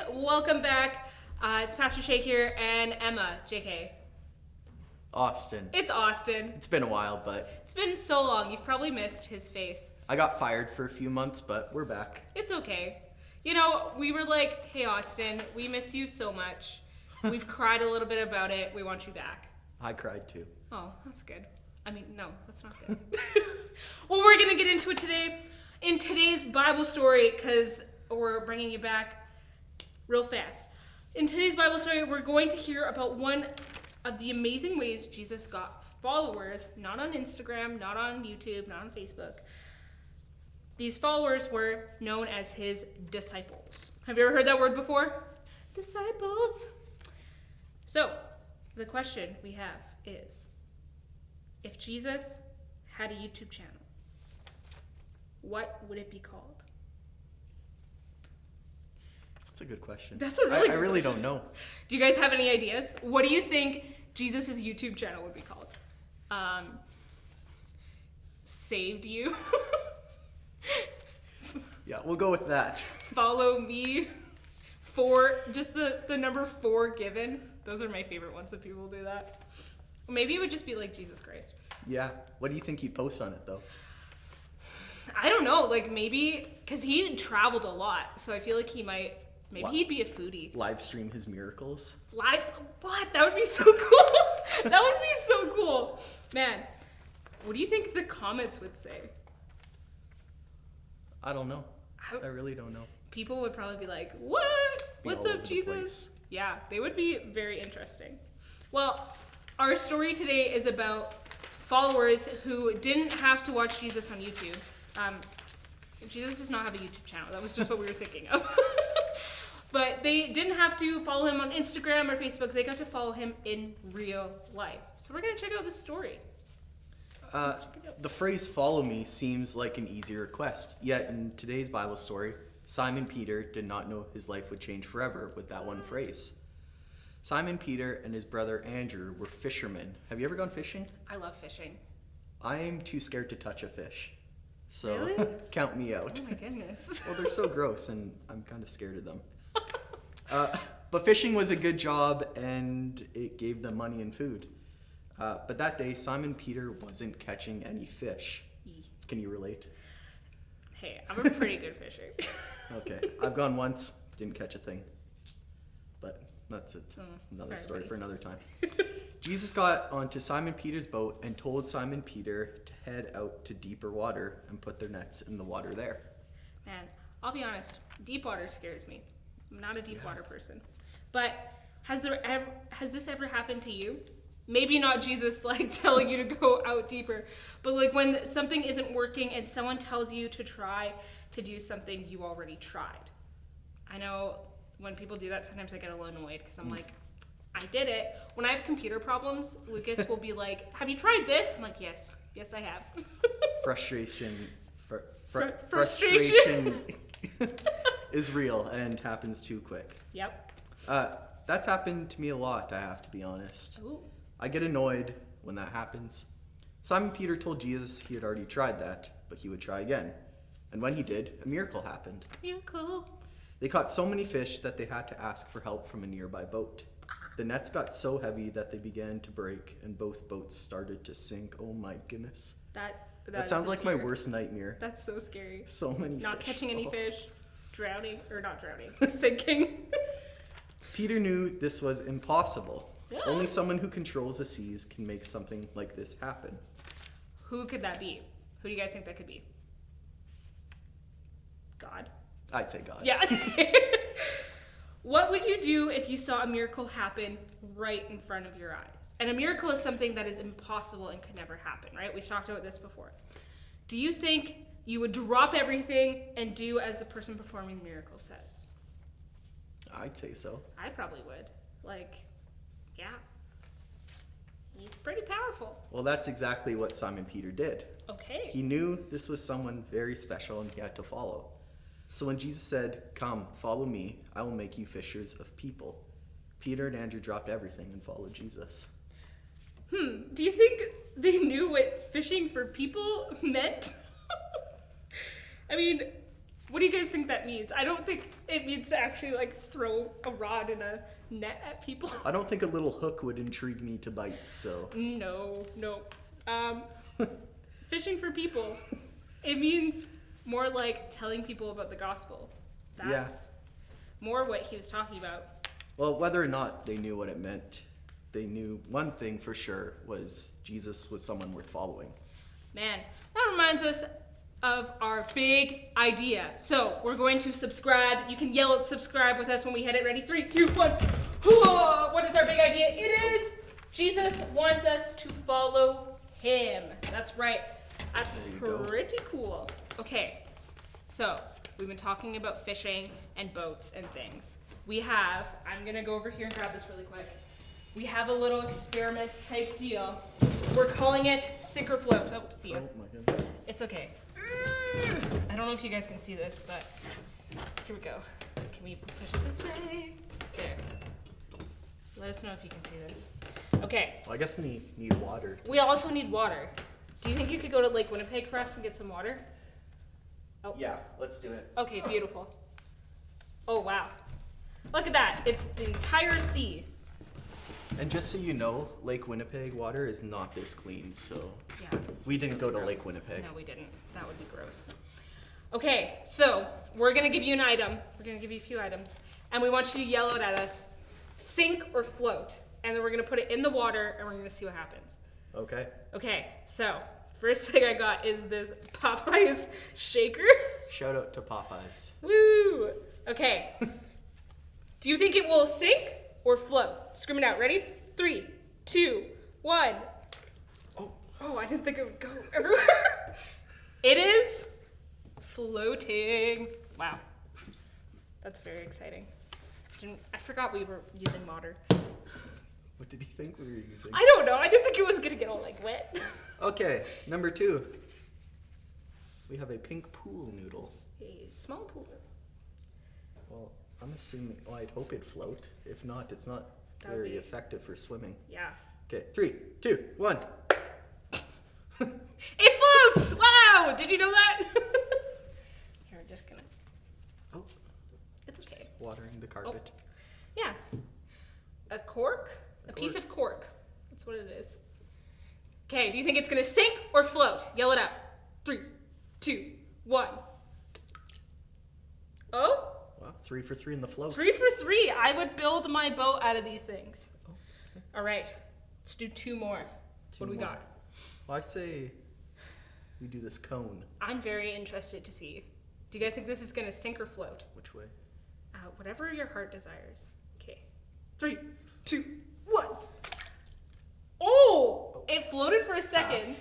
welcome back. It's Pastor Shake here and Emma, JK. Austin. It's Austin. It's been a while, but It's been so long, you've probably missed his face. I got fired for a few months, but we're back. It's okay. You know, we were like, hey Austin, we miss you so much. We've cried a little bit about it. We want you back. I cried too. Oh, that's good. I mean, no, that's not good. Well, we're going to get into it today. In today's Bible story, because we're bringing you back real fast. In today's Bible story, we're going to hear about one of the amazing ways Jesus got followers, not on Instagram, not on YouTube, not on Facebook. These followers were known as his disciples. Have you ever heard that word before? Disciples. So, the question we have is, if Jesus had a YouTube channel, what would it be called? That's a good question. That's a really good I really question. don't know. Do you guys have any ideas? What do you think Jesus' YouTube channel would be called? Saved You? Yeah, we'll go with that. Follow Me? 4, just the number 4 given. Those are my favorite ones if people do that. Maybe it would just be like Jesus Christ. Yeah. What do you think he'd post on it, though? I don't know, like maybe, because he traveled a lot, so I feel like he might, maybe What? he'd be a foodie. Live stream his miracles? What? That would be so cool. That would be so cool. Man, what do you think the comments would say? I don't know. I- I really don't know. People would probably be like, what? Be What's all up, over the Jesus? place. Yeah, they would be very interesting. Well, our story today is about followers who didn't have to watch Jesus on YouTube. Jesus does not have a YouTube channel. That was just what we were thinking of. But they didn't have to follow him on Instagram or Facebook. They got to follow him in real life. So we're going to check out this story. The phrase follow me seems like an easy request. Yet in today's Bible story, Simon Peter did not know his life would change forever with that one phrase. Simon Peter and his brother Andrew were fishermen. Have you ever gone fishing? I love fishing. I'm too scared to touch a fish. So Really? count me out. Oh my goodness. Well, they're so gross and I'm kind of scared of them. But fishing was a good job and it gave them money and food. But that day, Simon Peter wasn't catching any fish. Can you relate? Hey, I'm a pretty good fisher. Okay, I've gone once, didn't catch a thing. But that's it. Another sorry, story buddy. for another time. Jesus got onto Simon Peter's boat and told Simon Peter to head out to deeper water and put their nets in the water there. Man, I'll be honest, deep water scares me. I'm not a deep water person. But has this ever happened to you? Maybe not Jesus like telling you to go out deeper, but like when something isn't working and someone tells you to try to do something you already tried. I know when people do that, sometimes I get a little annoyed because I'm like, I did it. When I have computer problems, Lucas will be like, have you tried this? I'm like, yes, I have. Frustration Frustration. is real and happens too quick. Yep. That's happened to me a lot, I have to be honest. Ooh. I get annoyed when that happens. Simon Peter told Jesus he had already tried that, but he would try again. And when he did, a miracle happened. Miracle. They caught so many fish that they had to ask for help from a nearby boat. The nets got so heavy that they began to break and both boats started to sink. Oh my goodness. That Sounds is a like my fear. worst nightmare. That's so scary. So many Not fish. catching any Oh. fish, drowning, or not drowning, sinking. Peter knew this was impossible. Only someone who controls the seas can make something like this happen. Who could that be? Who do you guys think that could be? God? I'd say God. Yeah. What would you do if you saw a miracle happen right in front of your eyes? And a miracle is something that is impossible and could never happen, right? We've talked about this before. Do you think you would drop everything and do as the person performing the miracle says? I'd say so. I probably would. Like, yeah. He's pretty powerful. Well, that's exactly what Simon Peter did. Okay. He knew this was someone very special and he had to follow. So when Jesus said, "Come, follow me, I will make you fishers of people," Peter and Andrew dropped everything and followed Jesus. Do you think they knew what fishing for people meant? I mean, What do you guys think that means? I don't think it means to actually like throw a rod in a net at people. I don't think a little hook would intrigue me to bite, so. No. Fishing for people. It means more like telling people about the gospel. That's more what he was talking about. Well, whether or not they knew what it meant, they knew one thing for sure was Jesus was someone worth following. Man, that reminds us of our big idea. So we're going to subscribe. You can yell at subscribe with us when we hit it. Ready? 3, 2, 1. What is our big idea? It is Jesus wants us to follow him. That's right. That's pretty cool. Okay, so we've been talking about fishing and boats and things. I'm gonna go over here and grab this really quick. We have a little experiment type deal. We're calling it Sink or Float. Oh, see ya. Oh my goodness. It's okay. I don't know if you guys can see this, but here we go. Can we push it this way? There. Let us know if you can see this. Okay. Well, I guess we need water. We also need water. Do you think you could go to Lake Winnipeg for us and get some water? Oh. Yeah, let's do it. Okay, beautiful. Oh, wow. Look at that. It's the entire sea. And just so you know, Lake Winnipeg water is not this clean, so Yeah. we didn't go to Lake Winnipeg. No, we didn't. That would be gross. Okay, so we're going to give you an item. We're going to give you a few items. And we want you to yell it at us. Sink or float. And then we're going to put it in the water and we're going to see what happens. Okay. Okay, so first thing I got is this Popeyes shaker. Shout out to Popeyes. Woo! Okay. Do you think it will sink or float? Scream it out. Ready? 3, 2, 1. Oh, I didn't think it would go everywhere. It is floating. Wow. That's very exciting. I forgot we were using water. What did you think we were using? I don't know. I didn't think it was going to get all like wet. Okay, number 2. We have a pink pool noodle. A small pool. Well, I'm assuming, I'd hope it'd float. If not, it's not That'd very be- effective for swimming. Yeah. Okay, 3, 2, 1. It floats! Wow! Did you know that? Here, we're just gonna. Oh, It's okay. watering the carpet. Yeah. A cork? A piece cork. of cork. That's what it is. Okay, do you think it's gonna sink or float? Yell it out. 3, 2, 1. Oh? Wow, 3 for 3 in the float. 3 for 3. I would build my boat out of these things. All right. Let's do 2 more. What do we more. got? Well, I say we do this cone. I'm very interested to see. Do you guys think this is gonna sink or float? Which way? Whatever your heart desires. Okay. 3, 2, 1. Oh! It floated for a second.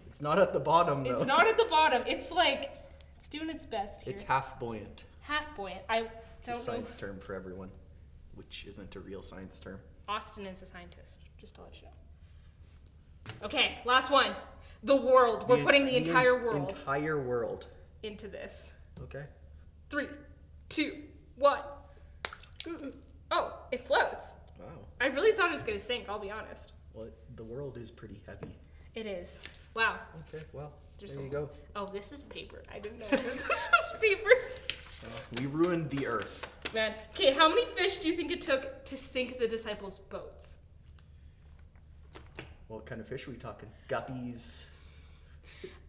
It's not at the bottom, though. It's not at the bottom. It's like, it's doing its best here. It's half buoyant. Half buoyant. I It's a don't know. science term for everyone, which isn't a real science term. Austin is a scientist, just to let you know. Okay, last one. The world. We're putting the entire world Entire world. into this. Okay. 3, 2, 1. Oh, it floats. Wow. I really thought it was going to sink, I'll be honest. Well, the world is pretty heavy. It is. Wow. Okay, well, There's there you a- go. Oh, this is paper. I didn't know that this was paper. We ruined the earth. Man. Okay, how many fish do you think it took to sink the disciples' boats? What kind of fish are we talking? Guppies?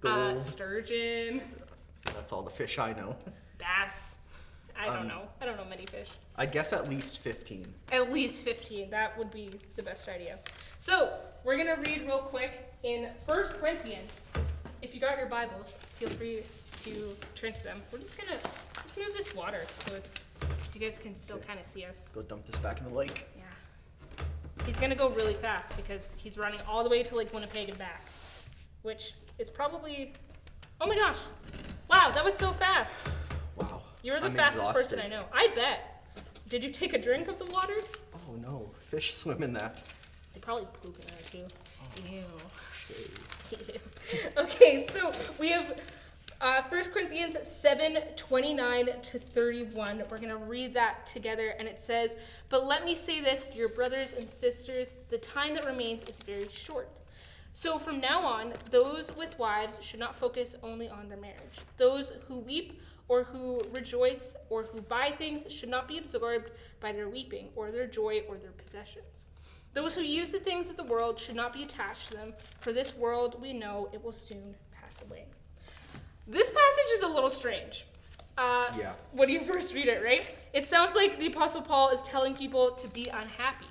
Gold? Sturgeon, That's all the fish I know. bass. I don't know. I don't know many fish. I guess at least 15. At least 15. That would be the best idea. So, we're going to read real quick in 1 Corinthians. If you got your Bibles, feel free to turn to them. We're just going to, let's move this water so you guys can still kind of see us. Go dump this back in the lake. Yeah. He's going to go really fast because he's running all the way to Lake Winnipeg and back, which is probably, oh my gosh. Wow, that was so fast. Wow. You're the I'm fastest person exhausted. I know. I bet. Did you take a drink of the water? Oh no, fish swim in that. They probably poop in there too. Ew. Shade. Okay, so we have 1 Corinthians 7:29-31. We're going to read that together, and it says, "But let me say this, dear brothers and sisters, the time that remains is very short. So from now on, those with wives should not focus only on their marriage. Those who weep or who rejoice or who buy things should not be absorbed by their weeping or their joy or their possessions. Those who use the things of the world should not be attached to them, for this world we know it will soon pass away. This passage is a little strange. When you first read it, right? It sounds like the Apostle Paul is telling people to be unhappy.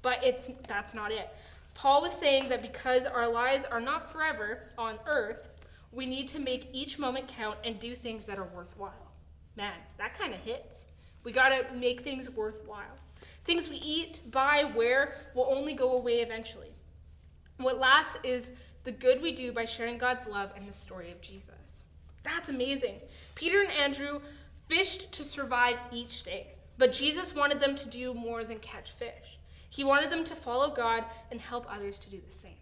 But that's not it. Paul was saying that because our lives are not forever on earth, we need to make each moment count and do things that are worthwhile. Man, that kind of hits. We got to make things worthwhile. Things we eat, buy, wear will only go away eventually. What lasts is the good we do by sharing God's love and the story of Jesus. That's amazing. Peter and Andrew fished to survive each day, but Jesus wanted them to do more than catch fish. He wanted them to follow God and help others to do the same.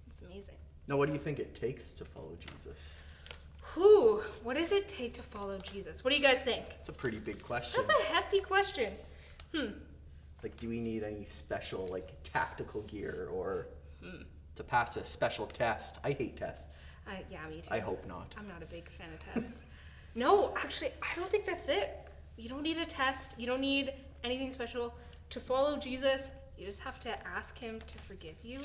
It's amazing. Now, what do you think it takes to follow Jesus? What does it take to follow Jesus? What do you guys think? It's a pretty big question. That's a hefty question. Like, do we need any special, like, tactical gear or to pass a special test? I hate tests. Yeah, me too. I hope not. I'm not a big fan of tests. No, actually, I don't think that's it. You don't need a test. You don't need anything special. To follow Jesus, you just have to ask him to forgive you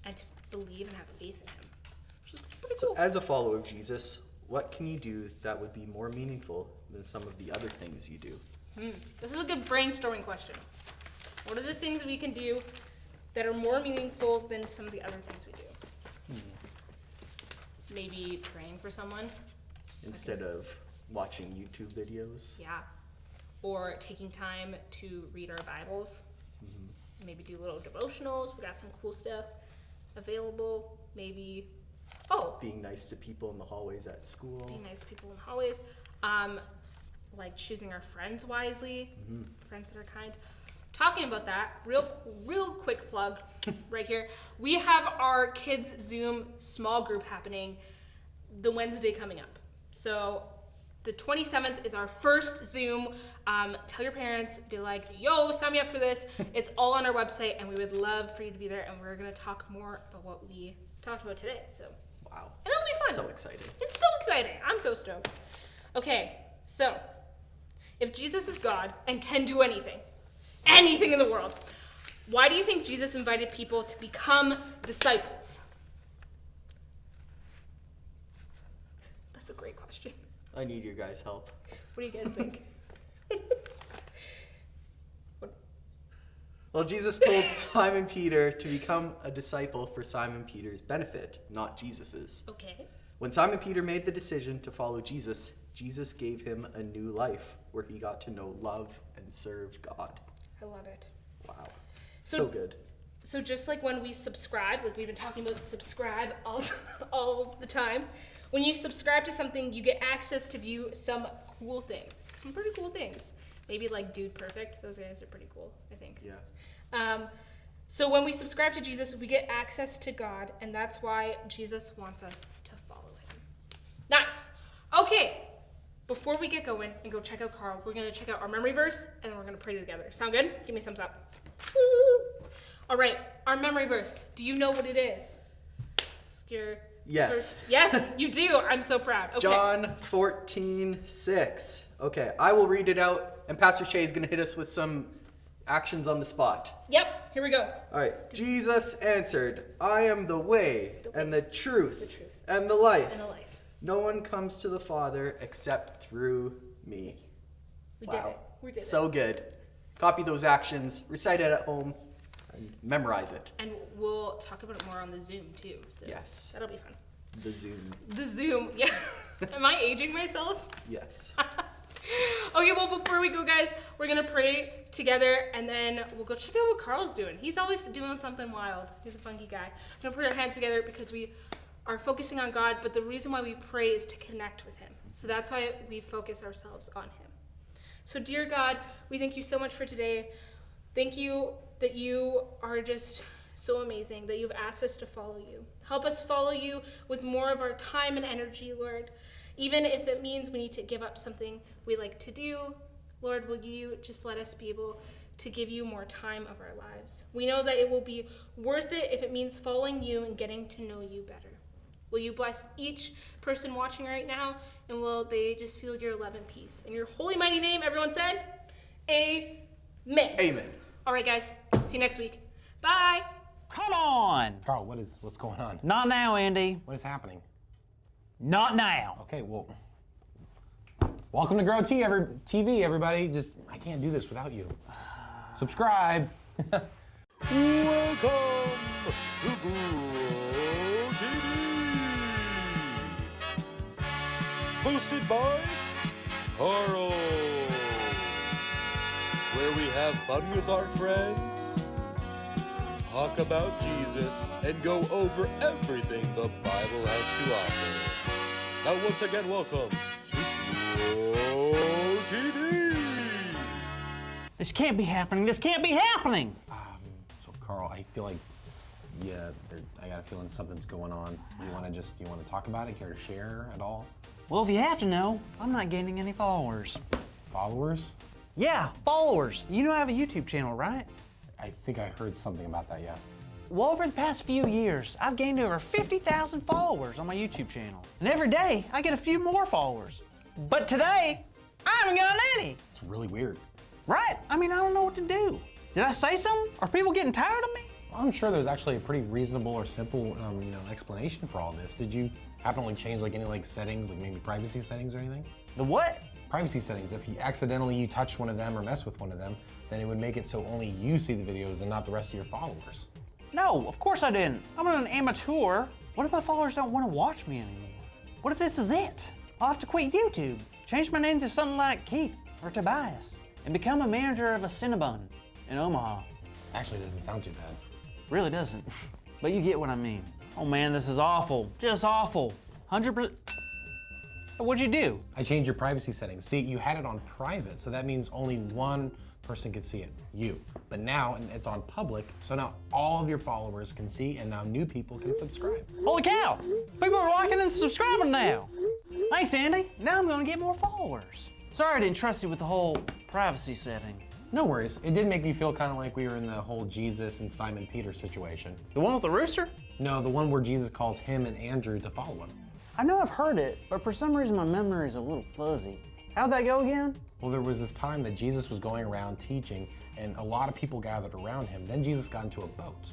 and to believe and have faith in him. Which is pretty cool. So, as a follower of Jesus, what can you do that would be more meaningful than some of the other things you do? This is a good brainstorming question. What are the things that we can do that are more meaningful than some of the other things we do? Maybe praying for someone. Instead of watching YouTube videos. Yeah. Or taking time to read our Bibles. Maybe do little devotionals. We got some cool stuff available. Maybe, being nice to people in the hallways at school. being nice to people in the hallways. Like choosing our friends wisely. Friends that are kind. Talking about that, real quick plug right here. We have our kids Zoom small group happening the Wednesday coming up. So the 27th is our first Zoom. Tell your parents, be like, yo, sign me up for this. It's all on our website, and we would love for you to be there. And we're going to talk more about what we talked about today. So Wow. And it'll be fun. So exciting. It's so exciting. I'm so stoked. Okay, so if Jesus is God and can do anything in the world, why do you think Jesus invited people to become disciples? That's a great question. I need your guys' help. What do you guys think? Well, Jesus told Simon Peter to become a disciple for Simon Peter's benefit, not Jesus's. Okay. When Simon Peter made the decision to follow Jesus, Jesus gave him a new life where he got to know, love, and serve God. I love it. Wow. So- So good. So just like when we subscribe, like we've been talking about subscribe all the time, when you subscribe to something, you get access to view some cool things, some pretty cool things. Maybe like Dude Perfect. Those guys are pretty cool, I think. Yeah. So when we subscribe to Jesus, we get access to God, and that's why Jesus wants us to follow him. Nice. Okay. Before we get going and go check out Carl, we're going to check out our memory verse, and then we're going to pray together. Sound good? Give me a thumbs up. Woo! All right, our memory verse. Do you know what it is? Yes. First. Yes, you do. I'm so proud. Okay. John 14:6. Okay, I will read it out, and Pastor Shay is going to hit us with some actions on the spot. Yep, here we go. All right. Jesus answered, I am the way, and the truth, The truth. and the life. And a life. No one comes to the Father except through me. We did it. We did it. So good. Copy those actions, recite it at home, and memorize it. And we'll talk about it more on the Zoom too. So Yes. that'll be fun. The Zoom. The Zoom, yeah. Am I aging myself? Yes. Okay, well, before we go, guys, we're going to pray together, and then we'll go check out what Carl's doing. He's always doing something wild. He's a funky guy. We're going to put our hands together because we are focusing on God, but the reason why we pray is to connect with him. So that's why we focus ourselves on him. So, dear God, we thank you so much for today. Thank you that you are just so amazing, that you've asked us to follow you. Help us follow you with more of our time and energy, Lord. Even if that means we need to give up something we like to do, Lord, will you just let us be able to give you more time of our lives? We know that it will be worth it if it means following you and getting to know you better. Will you bless each person watching right now, and will they just feel your love and peace? In your holy mighty name, everyone said, Amen. Amen. All right, guys. See you next week. Bye. Come on! Carl, what's going on? Not now, Andy. What is happening? Not now. Okay, well, welcome to Grow TV, everybody. I can't do this without you. Subscribe. Welcome to Grow TV. Hosted by Carl. Where we have fun with our friends, talk about Jesus, and go over everything the Bible has to offer. Now once again, welcome to Grow TV. This can't be happening. This can't be happening. So Carl, I feel like, I got a feeling something's going on. You want to talk about it? Care to share at all? Well, if you have to know, I'm not gaining any followers. Followers? Yeah, followers. You know I have a YouTube channel, right? I think I heard something about that, yeah. Well, over the past few years, I've gained over 50,000 followers on my YouTube channel. And every day, I get a few more followers. But today, I haven't gotten any. It's really weird. Right? I mean, I don't know what to do. Did I say something? Are people getting tired of me? I'm sure there's actually a pretty reasonable or simple, explanation for all this. Did you happen to change any settings, like maybe privacy settings or anything? The what? Privacy settings. If you touch one of them or mess with one of them, then it would make it so only you see the videos and not the rest of your followers. No, of course I didn't. I'm an amateur. What if my followers don't want to watch me anymore? What if this is it? I'll have to quit YouTube, change my name to something like Keith or Tobias, and become a manager of a Cinnabon in Omaha. Actually, it doesn't sound too bad. Really doesn't. But you get what I mean. Oh man, this is awful. Just awful. 100%. What'd you do? I changed your privacy settings. See, you had it on private, so that means only one person could see it, you. But now it's on public, so now all of your followers can see, and now new people can subscribe. Holy cow! People are liking and subscribing now. Thanks, Andy. Now I'm gonna get more followers. Sorry I didn't trust you with the whole privacy setting. No worries. It did make me feel kind of like we were in the whole Jesus and Simon Peter situation. The one with the rooster? No, the one where Jesus calls him and Andrew to follow him. I know I've heard it, but for some reason my memory is a little fuzzy. How'd that go again? Well, there was this time that Jesus was going around teaching, and a lot of people gathered around him. Then Jesus got into a boat.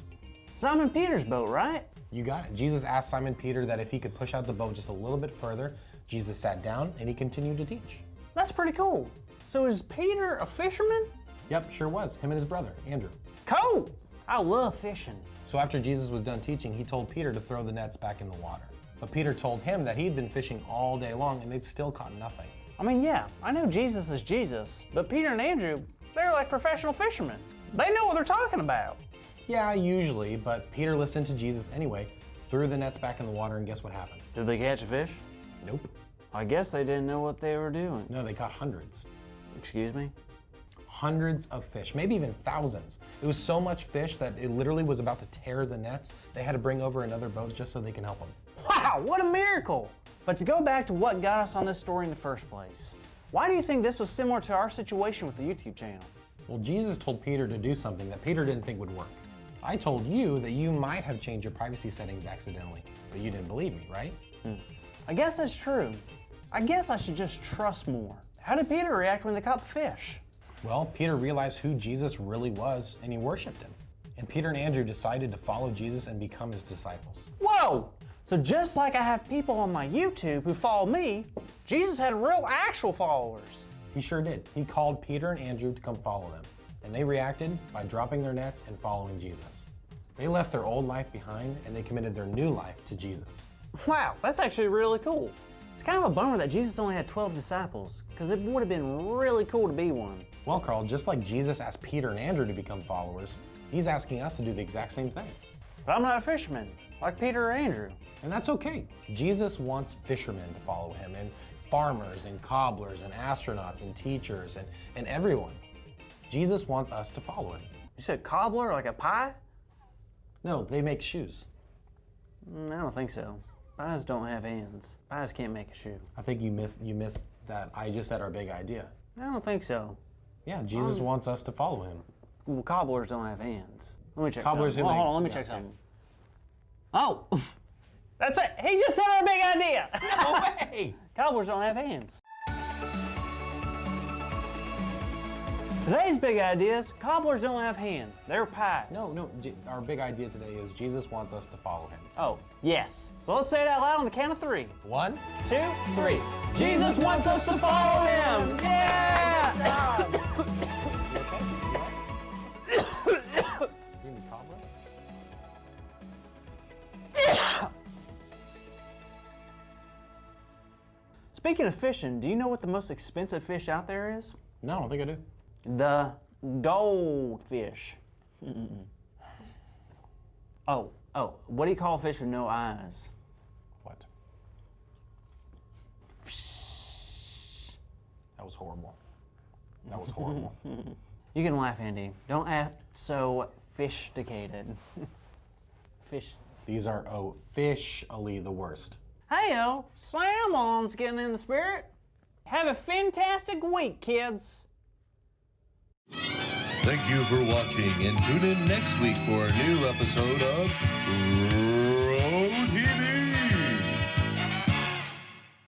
Simon Peter's boat, right? You got it. Jesus asked Simon Peter that if he could push out the boat just a little bit further. Jesus sat down and he continued to teach. That's pretty cool. So is Peter a fisherman? Yep, sure was. Him and his brother, Andrew. Cool! I love fishing. So after Jesus was done teaching, he told Peter to throw the nets back in the water. But Peter told him that he'd been fishing all day long and they'd still caught nothing. I mean, yeah, I know Jesus is Jesus, but Peter and Andrew, they're like professional fishermen. They know what they're talking about. Yeah, usually, but Peter listened to Jesus anyway, threw the nets back in the water, and guess what happened? Did they catch a fish? Nope. I guess they didn't know what they were doing. No, they caught hundreds. Excuse me? Hundreds of fish, maybe even thousands. It was so much fish that it literally was about to tear the nets. They had to bring over another boat just so they can help them. Wow, what a miracle! But to go back to what got us on this story in the first place, why do you think this was similar to our situation with the YouTube channel? Well, Jesus told Peter to do something that Peter didn't think would work. I told you that you might have changed your privacy settings accidentally, but you didn't believe me, right? I guess that's true. I guess I should just trust more. How did Peter react when they caught the fish? Well, Peter realized who Jesus really was and he worshiped him. And Peter and Andrew decided to follow Jesus and become his disciples. Whoa! So just like I have people on my YouTube who follow me, Jesus had real actual followers. He sure did. He called Peter and Andrew to come follow them. And they reacted by dropping their nets and following Jesus. They left their old life behind and they committed their new life to Jesus. Wow, that's actually really cool. It's kind of a bummer that Jesus only had 12 disciples, because it would have been really cool to be one. Well, Carl, just like Jesus asked Peter and Andrew to become followers, he's asking us to do the exact same thing. But I'm not a fisherman, like Peter or Andrew. And that's okay. Jesus wants fishermen to follow him, and farmers, and cobblers, and astronauts, and teachers, and everyone. Jesus wants us to follow him. You said cobbler, like a pie? No, they make shoes. I don't think so. Pies don't have hands. Pies can't make a shoe. I think you missed that I just said our big idea. I don't think so. Yeah, Jesus wants us to follow him. Well, cobblers don't have hands. Let me check Cobblers something. who Hold make- on, let me yeah, check okay. something. Oh, That's it. He just said our big idea. No way! Cobblers don't have hands. No way! Cobblers don't have hands. Today's big idea is cobblers don't have hands. They're pies. No, our big idea today is Jesus wants us to follow him. Oh, yes. So let's say it out loud on the count of 3. 1, 2, 3. Jesus wants us to follow him. Yeah! You okay? You all right? You need cobbler? Speaking of fishing, do you know what the most expensive fish out there is? No, I don't think I do. The goldfish. Oh, what do you call a fish with no eyes? What? That was horrible. That was horrible. You can laugh, Andy. Don't act so fish-dicated. Fish. These are officially the worst. Hey-o, salmon's getting in the spirit. Have a fantastic week, kids. Thank you for watching, and tune in next week for a new episode of